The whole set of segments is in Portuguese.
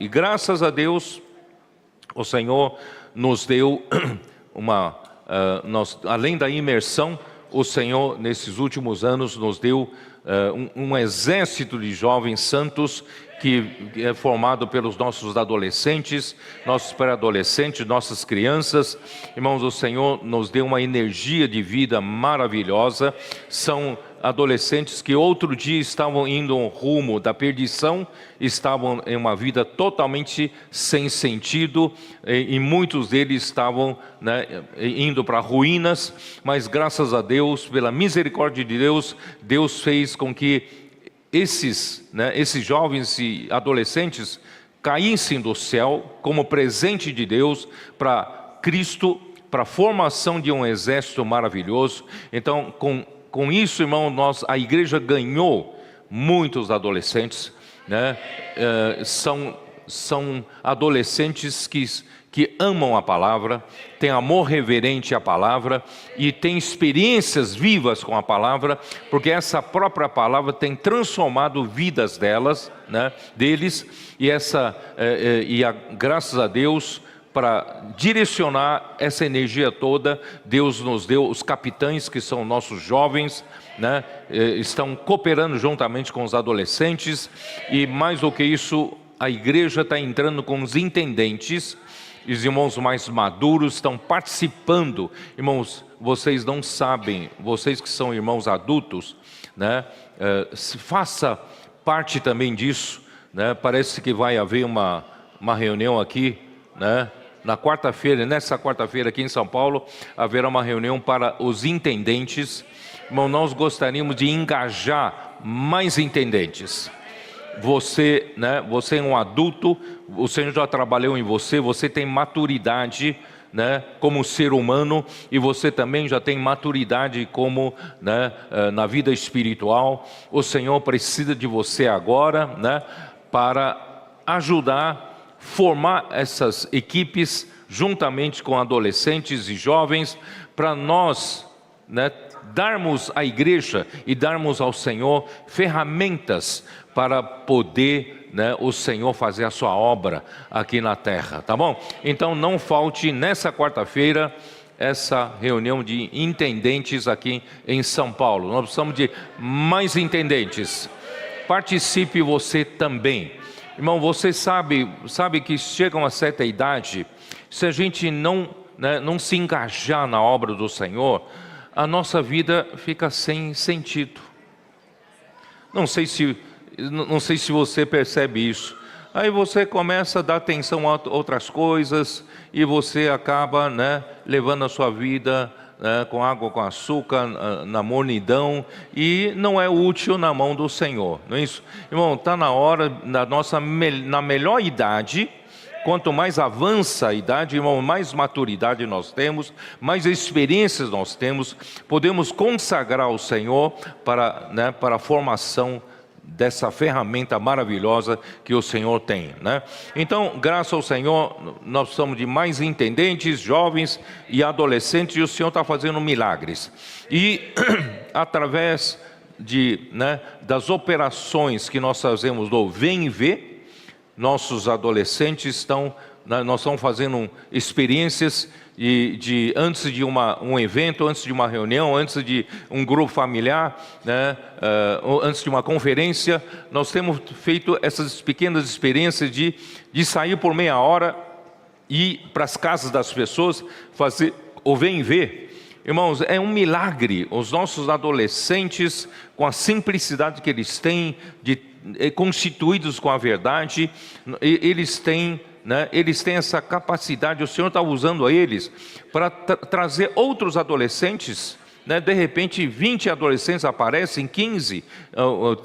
E graças a Deus, o Senhor nos deu além da imersão, o Senhor nesses últimos anos nos deu um exército de jovens santos que é formado pelos nossos adolescentes, nossos pré-adolescentes, nossas crianças. Irmãos, o Senhor nos deu uma energia de vida maravilhosa. São adolescentes que outro dia estavam indo um rumo da perdição, estavam em uma vida totalmente sem sentido, e muitos deles estavam, indo para ruínas, mas graças a Deus, pela misericórdia de Deus, Deus fez com que esses jovens e adolescentes caíssem do céu como presente de Deus para Cristo, para a formação de um exército maravilhoso. Então, com isso, irmão, a igreja ganhou muitos adolescentes, são adolescentes que amam a palavra, têm amor reverente à palavra e têm experiências vivas com a palavra, porque essa própria palavra tem transformado vidas deles, graças a Deus, para direcionar essa energia toda, Deus nos deu os capitães, que são nossos jovens, estão cooperando juntamente com os adolescentes, e mais do que isso, a igreja está entrando com os intendentes. Os irmãos mais maduros estão participando. Irmãos, vocês não sabem, vocês que são irmãos adultos, faça parte também disso, Parece que vai haver uma reunião aqui, na quarta-feira, nessa quarta-feira aqui em São Paulo, haverá uma reunião para os intendentes. Irmão, nós gostaríamos de engajar mais intendentes. Você é um adulto, o Senhor já trabalhou em você, você tem maturidade, como ser humano, e você também já tem maturidade como, na vida espiritual. O Senhor precisa de você agora, para ajudar, formar essas equipes juntamente com adolescentes e jovens, para nós, darmos à igreja e darmos ao Senhor ferramentas para poder, o Senhor fazer a sua obra aqui na terra, tá bom? Então não falte nessa quarta-feira essa reunião de intendentes aqui em São Paulo. Nós precisamos de mais intendentes. Participe você também. Irmão, você sabe que chega uma certa idade, se a gente não se engajar na obra do Senhor, a nossa vida fica sem sentido. Não sei se você percebe isso. Aí você começa a dar atenção a outras coisas e você acaba, levando a sua vida, com água, com açúcar, na mornidão, e não é útil na mão do Senhor, não é isso? Irmão, está na hora, na melhor idade. Quanto mais avança a idade, irmão, mais maturidade nós temos, mais experiências nós temos, podemos consagrar ao Senhor para a formação dessa ferramenta maravilhosa que o Senhor tem, Então, graças ao Senhor, nós precisamos de mais intendentes, jovens e adolescentes, e o Senhor está fazendo milagres. E através das operações que nós fazemos do Vem e Vê, nossos adolescentes nós estamos fazendo experiências antes de um evento, antes de uma reunião, antes de um grupo familiar, antes de uma conferência. Nós temos feito essas pequenas experiências de sair por meia hora e ir para as casas das pessoas, fazer o Vem e Vê. Irmãos, é um milagre. Os nossos adolescentes, com a simplicidade que eles têm, constituídos com a verdade, eles têm essa capacidade. O Senhor está usando a eles para trazer outros adolescentes, de repente 20 adolescentes aparecem, 15,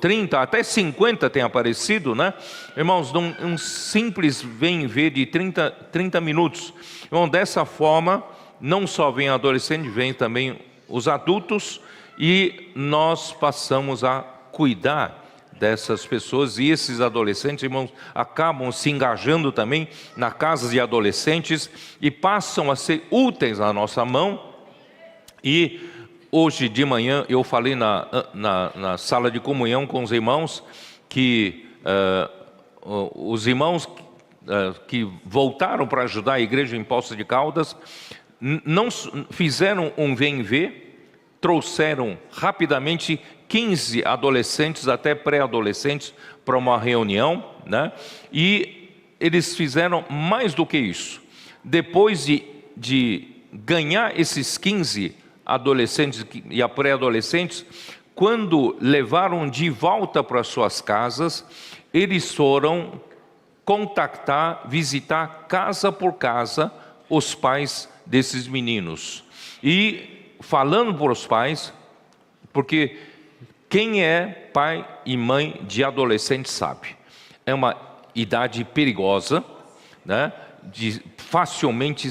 30, até 50 têm aparecido, Irmãos, um simples Vem e Vê de 30 minutos. Irmão, dessa forma, não só vem adolescente, vem também os adultos, e nós passamos a cuidar dessas pessoas, e esses adolescentes, irmãos, acabam se engajando também na casa de adolescentes e passam a ser úteis na nossa mão. E hoje de manhã eu falei na sala de comunhão com os irmãos que os irmãos que voltaram para ajudar a igreja em Poços de Caldas, não fizeram um vem ver, trouxeram rapidamente 15 adolescentes, até pré-adolescentes, para uma reunião, né? E eles fizeram mais do que isso. Depois de ganhar esses 15 adolescentes e pré-adolescentes, quando levaram de volta para suas casas, eles foram contactar, visitar casa por casa os pais desses meninos. E falando para os pais, porque quem é pai e mãe de adolescente sabe, é uma idade perigosa, né? Facilmente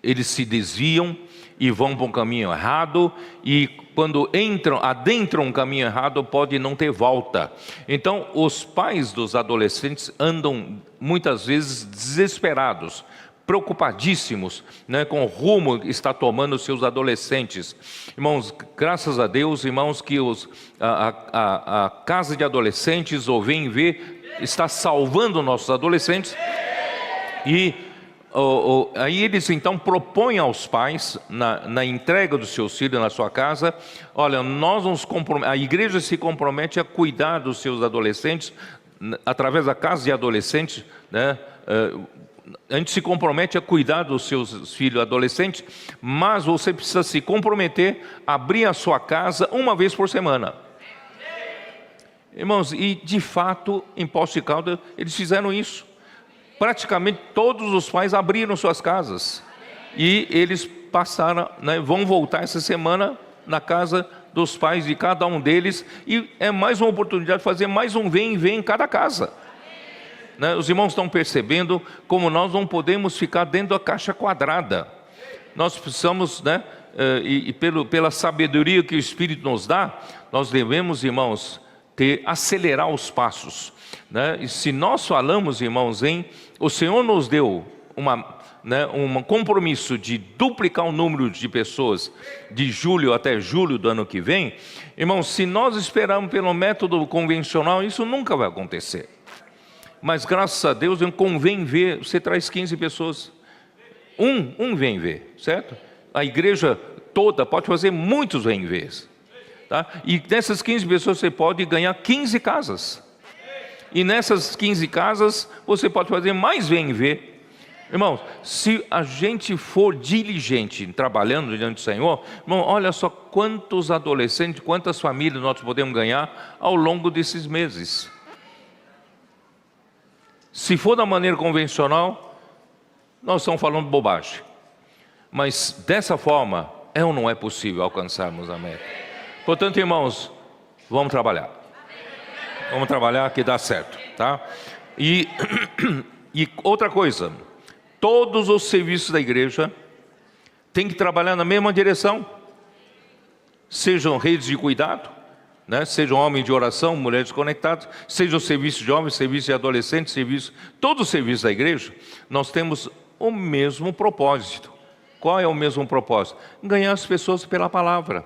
eles se desviam e vão para um caminho errado, e quando adentram um caminho errado, pode não ter volta. Então, os pais dos adolescentes andam muitas vezes desesperados, preocupadíssimos, né, com o rumo que está tomando os seus adolescentes. Irmãos, graças a Deus, irmãos, que a casa de adolescentes, ou Vem Ver, está salvando nossos adolescentes. E aí eles então propõem aos pais, na entrega dos seus filhos na sua casa, olha, a igreja se compromete a cuidar dos seus adolescentes, através da casa de adolescentes, né? A gente se compromete a cuidar dos seus filhos adolescentes, mas você precisa se comprometer a abrir a sua casa uma vez por semana. Irmãos, e de fato, em Poços de Caldas, eles fizeram isso. Praticamente todos os pais abriram suas casas. E eles passaram, né, vão voltar essa semana na casa dos pais de cada um deles. E é mais uma oportunidade de fazer mais um vem em cada casa. Né, os irmãos estão percebendo como nós não podemos ficar dentro da caixa quadrada. Nós precisamos, né, pela sabedoria que o Espírito nos dá, nós devemos, irmãos, acelerar os passos. Né? E se nós falamos, irmãos, o Senhor nos deu um compromisso de duplicar o número de pessoas de julho até julho do ano que vem, irmãos, se nós esperarmos pelo método convencional, isso nunca vai acontecer. Mas graças a Deus, convém ver, você traz 15 pessoas, um vem ver, certo? A igreja toda pode fazer muitos vem ver, tá? E dessas 15 pessoas você pode ganhar 15 casas. E nessas 15 casas você pode fazer mais vem ver. Irmãos, se a gente for diligente trabalhando diante do Senhor, irmão, olha só quantos adolescentes, quantas famílias nós podemos ganhar ao longo desses meses. Se for da maneira convencional, nós estamos falando bobagem. Mas dessa forma, é ou não é possível alcançarmos a meta? Portanto, irmãos, vamos trabalhar. Vamos trabalhar que dá certo, tá? E outra coisa, todos os serviços da igreja têm que trabalhar na mesma direção. Sejam redes de cuidado, né? Sejam homens de oração, mulheres conectadas, sejam serviços de homens, serviços de adolescentes, todos os serviços da igreja, nós temos o mesmo propósito. Qual é o mesmo propósito? Ganhar as pessoas pela palavra,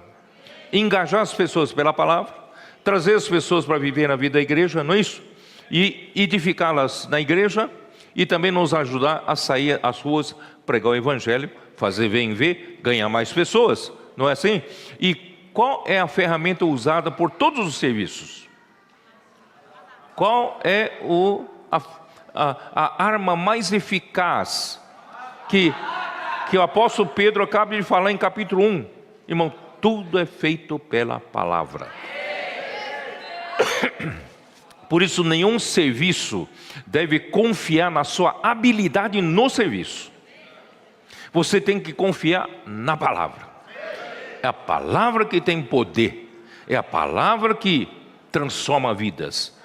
engajar as pessoas pela palavra, trazer as pessoas para viver na vida da igreja, não é isso? E edificá-las na igreja e também nos ajudar a sair às ruas, pregar o evangelho, fazer vem ver, ganhar mais pessoas, não é assim? E qual é a ferramenta usada por todos os serviços? Qual é a arma mais eficaz que o apóstolo Pedro acaba de falar em capítulo 1? Irmão, tudo é feito pela palavra. Por isso, nenhum serviço deve confiar na sua habilidade no serviço. Você tem que confiar na palavra. É a palavra que tem poder. É a palavra que transforma vidas.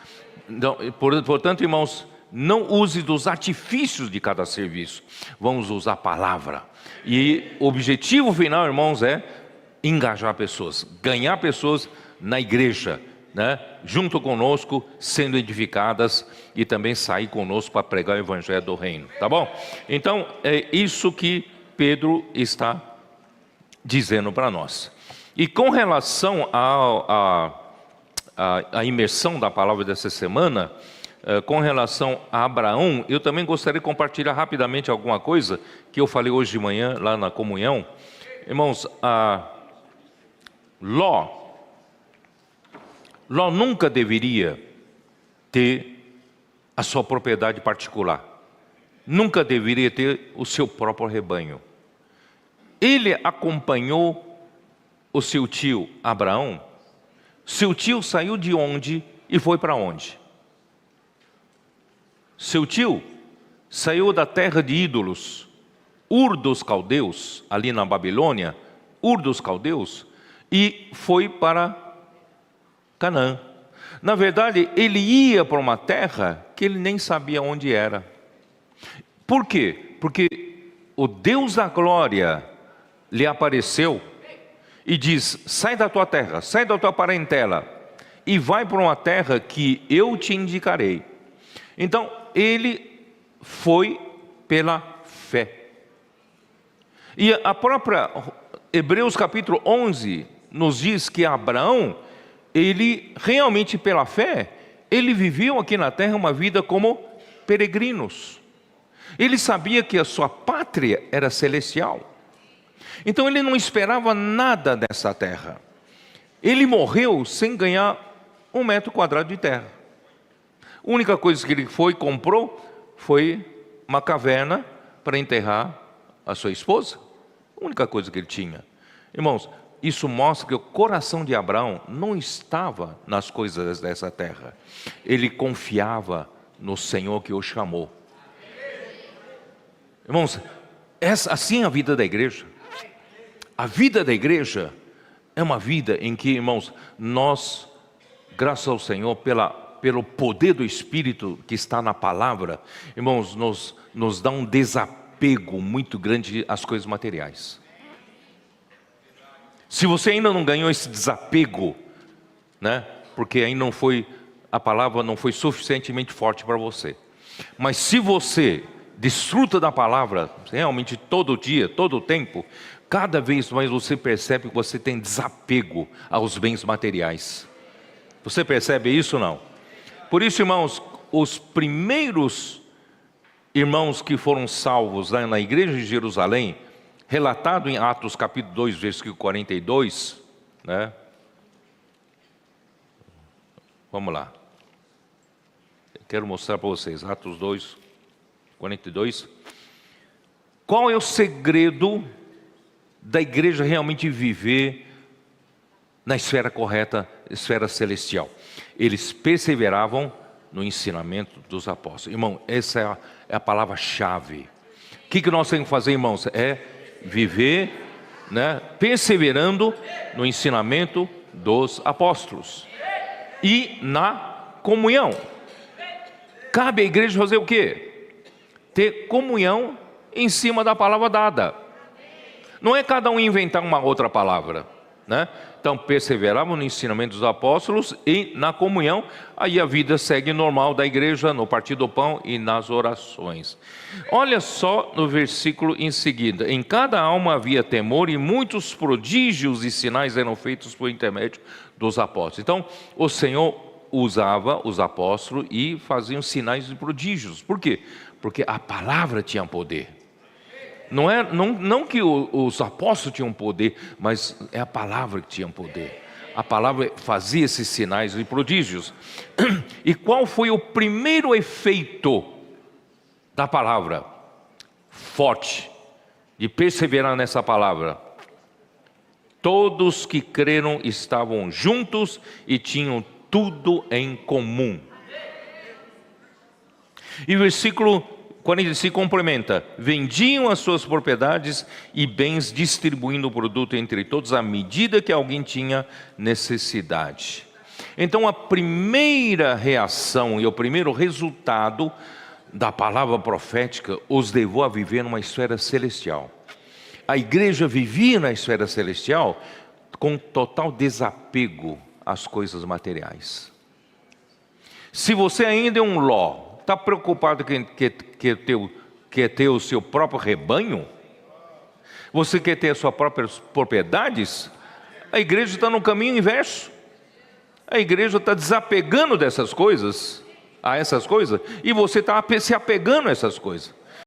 Então, portanto, irmãos, não use dos artifícios de cada serviço. Vamos usar a palavra. E o objetivo final, irmãos, é engajar pessoas, ganhar pessoas na igreja, né? Junto conosco, sendo edificadas, e também sair conosco para pregar o evangelho do reino, tá bom? Então, é isso que Pedro está dizendo para nós. E com relação à imersão da palavra dessa semana, com relação a Abraão, eu também gostaria de compartilhar rapidamente alguma coisa que eu falei hoje de manhã lá na comunhão. Irmãos, Ló nunca deveria ter a sua propriedade particular, nunca deveria ter o seu próprio rebanho. Ele acompanhou o seu tio Abraão. Seu tio saiu de onde e foi para onde? Seu tio saiu da terra de ídolos, Ur dos Caldeus, ali na Babilônia, Ur dos Caldeus, e foi para Canaã. Na verdade, ele ia para uma terra que ele nem sabia onde era. Por quê? Porque o Deus da glória lhe apareceu e diz: sai da tua terra, sai da tua parentela e vai para uma terra que eu te indicarei. Então, ele foi pela fé. E a própria Hebreus capítulo 11 nos diz que Abraão, ele realmente pela fé, ele viveu aqui na terra uma vida como peregrinos. Ele sabia que a sua pátria era celestial. Então ele não esperava nada dessa terra. Ele morreu sem ganhar 1 metro quadrado de terra. A única coisa que ele comprou foi uma caverna para enterrar a sua esposa. A única coisa que ele tinha. Irmãos, isso mostra que o coração de Abraão não estava nas coisas dessa terra. Ele confiava no Senhor que o chamou. Irmãos, assim é a vida da igreja. A vida da igreja é uma vida em que, irmãos, nós, graças ao Senhor, pelo poder do Espírito que está na palavra, irmãos, nos dá um desapego muito grande às coisas materiais. Se você ainda não ganhou esse desapego, né, porque ainda não foi, a palavra não foi suficientemente forte para você. Mas se você desfruta da palavra, realmente todo dia, todo o tempo, cada vez mais você percebe que você tem desapego aos bens materiais. Você percebe isso ou não? Por isso, irmãos, os primeiros irmãos que foram salvos lá na igreja de Jerusalém, relatado em Atos capítulo 2, versículo 42, né? Vamos lá. Eu quero mostrar para vocês, Atos 2, 42. Qual é o segredo da igreja realmente viver na esfera correta, esfera celestial? Eles perseveravam no ensinamento dos apóstolos. Irmão, essa é a palavra-chave. O que nós temos que fazer, irmãos? É viver, né, perseverando no ensinamento dos apóstolos e na comunhão. Cabe à igreja fazer o quê? Ter comunhão em cima da palavra dada. Não é cada um inventar uma outra palavra, né? Então perseveravam no ensinamento dos apóstolos e na comunhão. Aí a vida segue normal da igreja, no partir do pão e nas orações. Olha só no versículo em seguida: em cada alma havia temor, e muitos prodígios e sinais eram feitos por intermédio dos apóstolos. Então o Senhor usava os apóstolos e faziam sinais e prodígios. Por quê? Porque a palavra tinha poder. Não que os apóstolos tinham poder, mas é a palavra que tinha poder. A palavra fazia esses sinais e prodígios. E qual foi o primeiro efeito da palavra? Forte, de perseverar nessa palavra. Todos que creram estavam juntos e tinham tudo em comum. E o versículo 45 complementa: vendiam as suas propriedades e bens, distribuindo o produto entre todos à medida que alguém tinha necessidade. Então a primeira reação e o primeiro resultado da palavra profética os levou a viver numa esfera celestial. A igreja vivia na esfera celestial com total desapego às coisas materiais. Se você ainda é um Ló, está preocupado quer ter o seu próprio rebanho? Você quer ter as suas próprias propriedades? A igreja está no caminho inverso. A igreja está desapegando dessas coisas. a essas coisas, e você está se apegando a essas coisas.